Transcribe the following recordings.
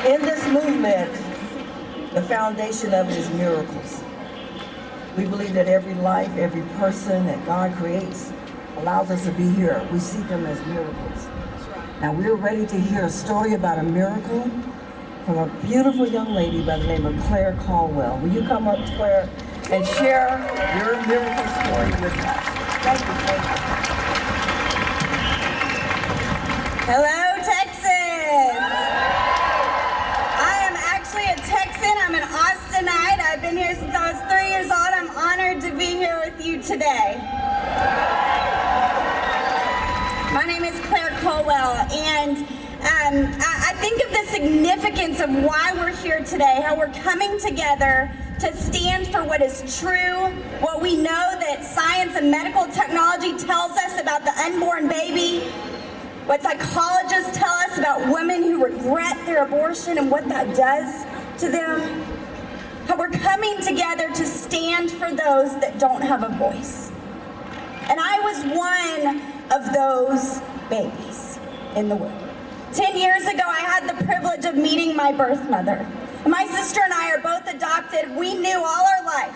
In this movement, the foundation of it is miracles. We believe that every life, every person that God creates allows us to be here. We see them as miracles. Now we're ready to hear a story about a miracle from a beautiful young lady by the name of Calwell. Will you come up, Claire, and share your miracle story with us? Thank you, thank you. Hello, Texas. I am actually a Texan. I'm an Austinite. I've been here since I was 3 years old. I'm honored to be here with you today. My name is Calwell, and I think of the significance of why we're here today, how we're coming together to stand for what is true, what we know that science and medical technology tells us about the unborn baby, what psychologists tell us about women who regret their abortion and what that does to them, how we're coming together to stand for those that don't have a voice. And I was one of those babies in the womb. 10 years ago, I had the privilege of meeting my birth mother. My sister and I are both adopted. We knew all our life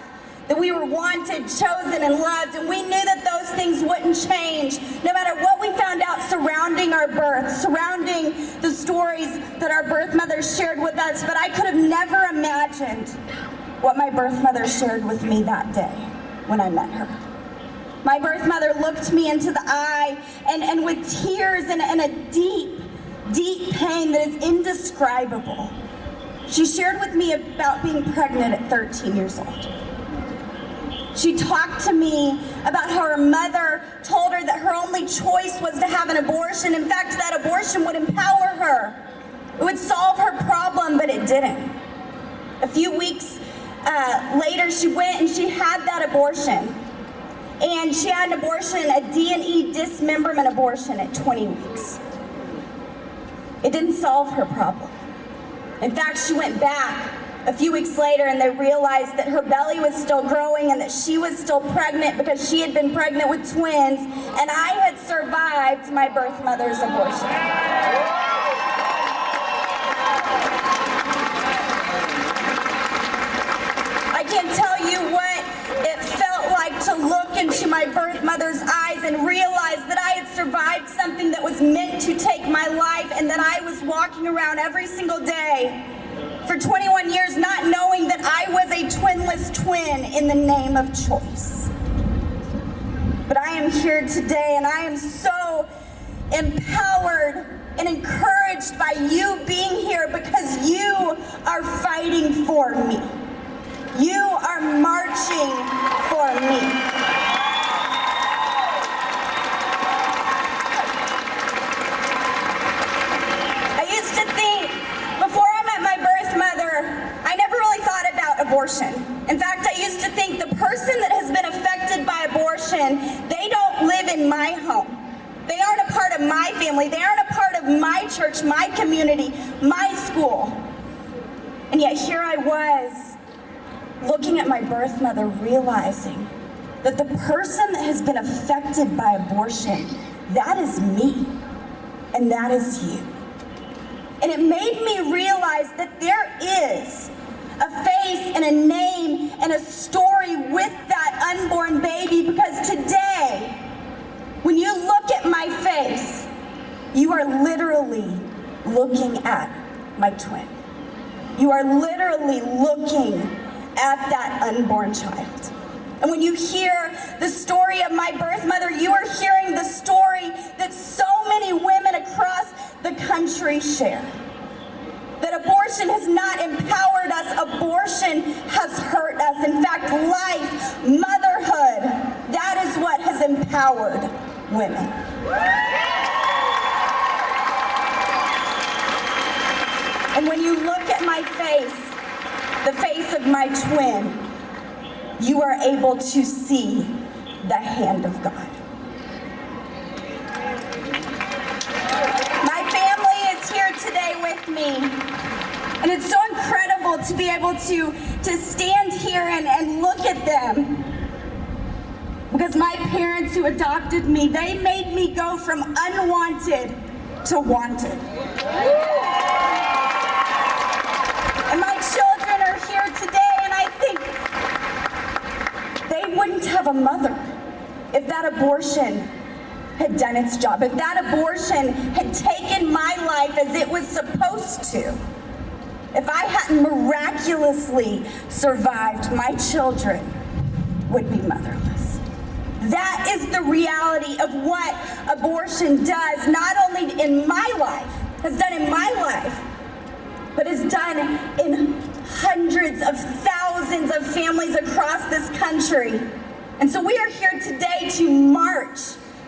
that we were wanted, chosen, and loved, and we knew that those things wouldn't change no matter what we found out surrounding our birth, surrounding the stories that our birth mothers shared with us. But I could have never imagined what my birth mother shared with me that day when I met her. My birth mother looked me into the eye and with tears and a deep, deep pain that is indescribable, she shared with me about being pregnant at 13 years old. She talked to me about how her mother told her that her only choice was to have an abortion. In fact, that abortion would empower her. It would solve her problem, but it didn't. A few weeks later, she went and she had that abortion. And she had an abortion, a D&E dismemberment abortion at 20 weeks. It didn't solve her problem. In fact, she went back a few weeks later and they realized that her belly was still growing and that she was still pregnant because she had been pregnant with twins, and I had survived my birth mother's abortion. I can't tell you what it felt like to look into my birth mother's eyes and realize that I had survived something that was meant to take my life, and that I was walking around every single day for 21 years not knowing that I was a twinless twin in the name of choice. But I am here today, and I am so empowered and encouraged by you being here because you are fighting for me. You are marching for me. I used to think, before I met my birth mother, I never really thought about abortion. In fact, I used to think the person that has been affected by abortion, they don't live in my home. They aren't a part of my family. They aren't a part of my church, my community, my school. And yet here I was, looking at my birth mother, realizing that the person that has been affected by abortion, that is me, and that is you. And it made me realize that there is a face and a name and a story with that unborn baby, because today, when you look at my face, you are literally looking at my twin. You are literally looking at that unborn child. And when you hear the story of my birth mother, you are hearing the story that so many women across the country share. That abortion has not empowered us, abortion has hurt us. In fact, life, motherhood, that is what has empowered women. And when you look at my face, the face of my twin, you are able to see the hand of God. My family is here today with me, and it's so incredible to be able to stand here and look at them. Because my parents who adopted me, they made me go from unwanted to wanted. wouldn't have a mother if that abortion had done its job, if that abortion had taken my life as it was supposed to. If I hadn't miraculously survived, my children would be motherless. That is the reality of what abortion does, not only in my life, has done in my life, but has done in hundreds of thousands of families across this country. And so we are here today to march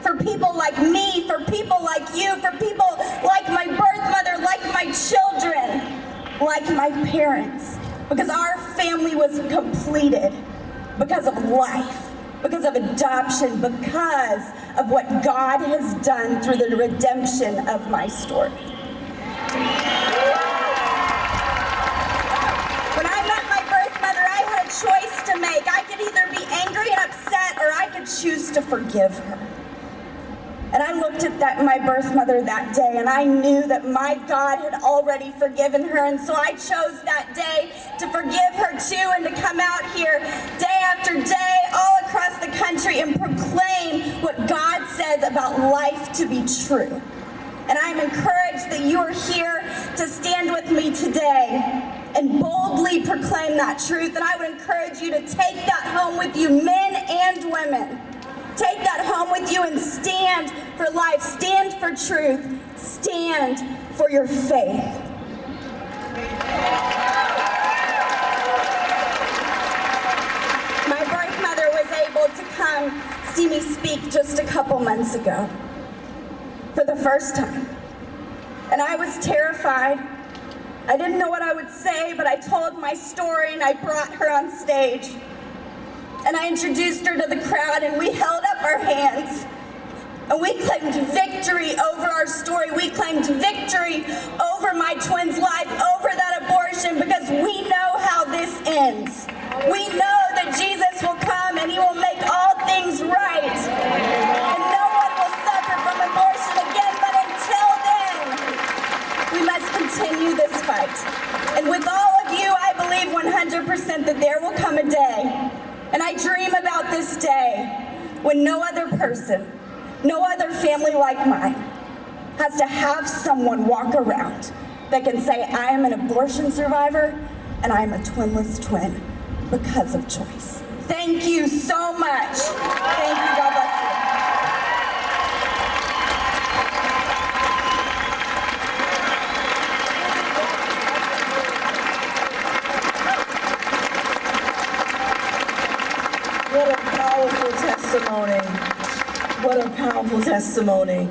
for people like me, for people like you, for people like my birth mother, like my children, like my parents, because our family was completed because of life, because of adoption, because of what God has done through the redemption of my story. When I met my birth mother, I had a choice to make. I could either be angry and upset, or I could choose to forgive her. And I looked at my birth mother that day, and I knew that my God had already forgiven her. And so I chose that day to forgive her too, and to come out here day after day all across the country and proclaim what God says about life to be true. And I'm encouraged that you are here to stand with me today and boldly proclaim that truth. And I would encourage you to take that home with you, men and women. Take that home with you and stand for life, stand for truth, stand for your faith. My birth mother was able to come see me speak just a couple months ago for the first time. And I was terrified. I didn't know what I would say, but I told my story and I brought her on stage. And I introduced her to the crowd, and we held up our hands. And we claimed victory over our story. We claimed victory over my twin's life, over that abortion, because we know how this ends. We know that Jesus will come and he will make all things right. And no one will suffer from abortion again, but until then, we must continue this fight. And with all of you, I believe 100% that there will come a day, and I dream about this day when no other person, no other family like mine has to have someone walk around that can say, I am an abortion survivor and I am a twinless twin because of choice. Thank you so much. Thank you. God bless you. What a powerful testimony. What a powerful testimony.